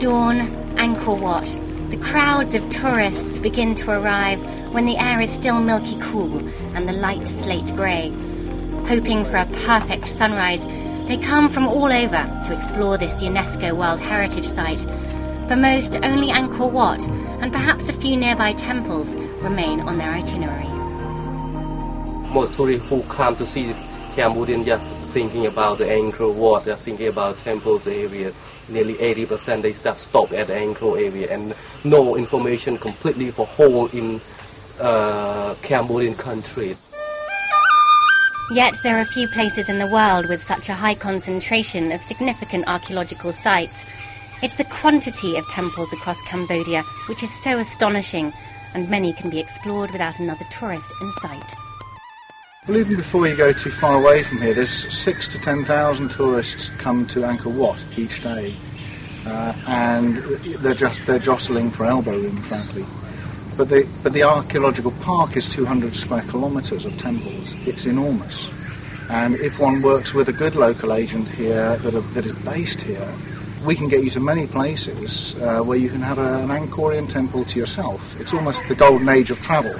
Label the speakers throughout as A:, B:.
A: dawn, Angkor Wat. The crowds of tourists begin to arrive when the air is still milky cool and the light slate grey. Hoping for a perfect sunrise, they come from all over to explore this UNESCO World Heritage Site. For most, only Angkor Wat and perhaps a few nearby temples remain on their itinerary.
B: Most tourists who come to see Cambodia just thinking about the Angkor Wat, they're thinking about temples area. Nearly 80% they just stop at the Angkor area and no information completely for whole in Cambodian country.
A: Yet there are few places in the world with such a high concentration of significant archaeological sites. It's the quantity of temples across Cambodia which is so astonishing, and many can be explored without another tourist in sight.
C: Well, even before you go too far away from here, there's 6,000 to 10,000 tourists come to Angkor Wat each day, and they're jostling for elbow room, frankly. But the archaeological park is 200 square kilometres of temples. It's enormous, and if one works with a good local agent here that is based here, we can get you to many places where you can have an Angkorian temple to yourself. It's almost the golden age of travel.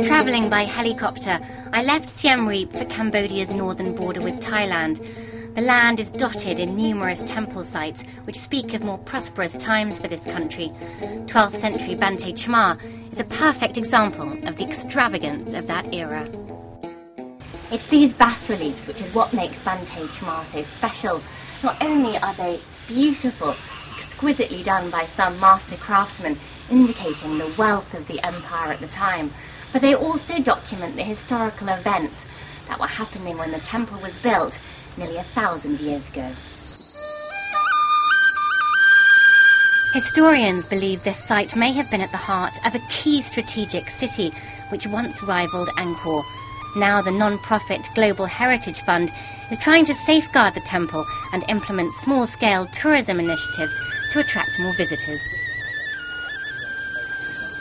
A: Travelling by helicopter, I left Siem Reap for Cambodia's northern border with Thailand. The land is dotted in numerous temple sites which speak of more prosperous times for this country. 12th century Bante Chma is a perfect example of the extravagance of that era. It's these bas-reliefs which is what makes Bante Chma so special. Not only are they beautiful, exquisitely done by some master craftsmen, indicating the wealth of the empire at the time, but they also document the historical events that were happening when the temple was built nearly 1,000 years ago. Historians believe this site may have been at the heart of a key strategic city which once rivaled Angkor. Now the non-profit Global Heritage Fund is trying to safeguard the temple and implement small-scale tourism initiatives to attract more visitors.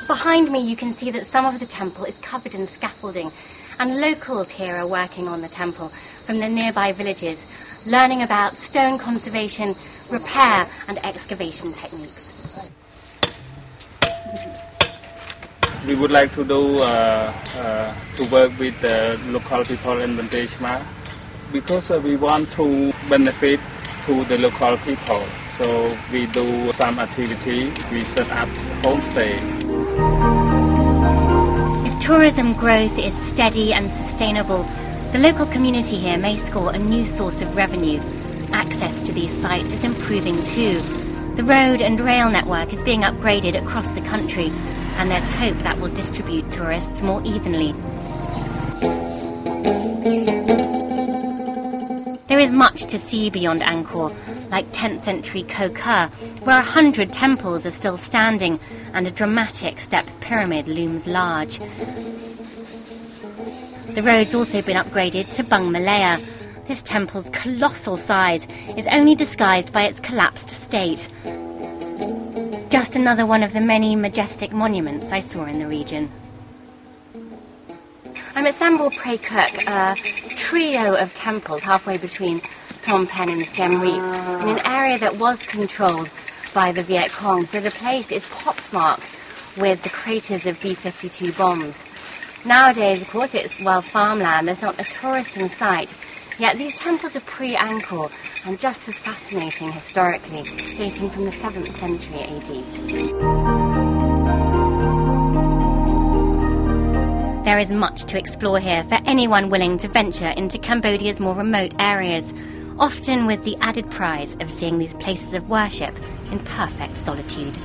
A: Behind me you can see that some of the temple is covered in scaffolding, and locals here are working on the temple from the nearby villages, learning about stone conservation, repair and excavation techniques.
D: We would like to do to work with the local people in Bante Chma because we want to benefit to the local people. So we do some activity, we set up homestay.
A: If tourism growth is steady and sustainable, the local community here may score a new source of revenue. Access to these sites is improving too. The road and rail network is being upgraded across the country, and there's hope that will distribute tourists more evenly. There is much to see beyond Angkor, like 10th century Koh Ker, where 100 temples are still standing and a dramatic stepped pyramid looms large. The road's also been upgraded to Bung Malaya. This temple's colossal size is only disguised by its collapsed state. Just another one of the many majestic monuments I saw in the region. I'm at Sambor Prey Kirk, a trio of temples halfway between Phnom Penh and Siem Reap, in an area that was controlled by the Viet Cong, so the place is pockmarked with the craters of B-52 bombs. Nowadays, of course, it's farmland, there's not a tourist in sight, yet these temples are pre-Angkor and just as fascinating historically, dating from the 7th century AD. There is much to explore here for anyone willing to venture into Cambodia's more remote areas, often with the added prize of seeing these places of worship in perfect solitude.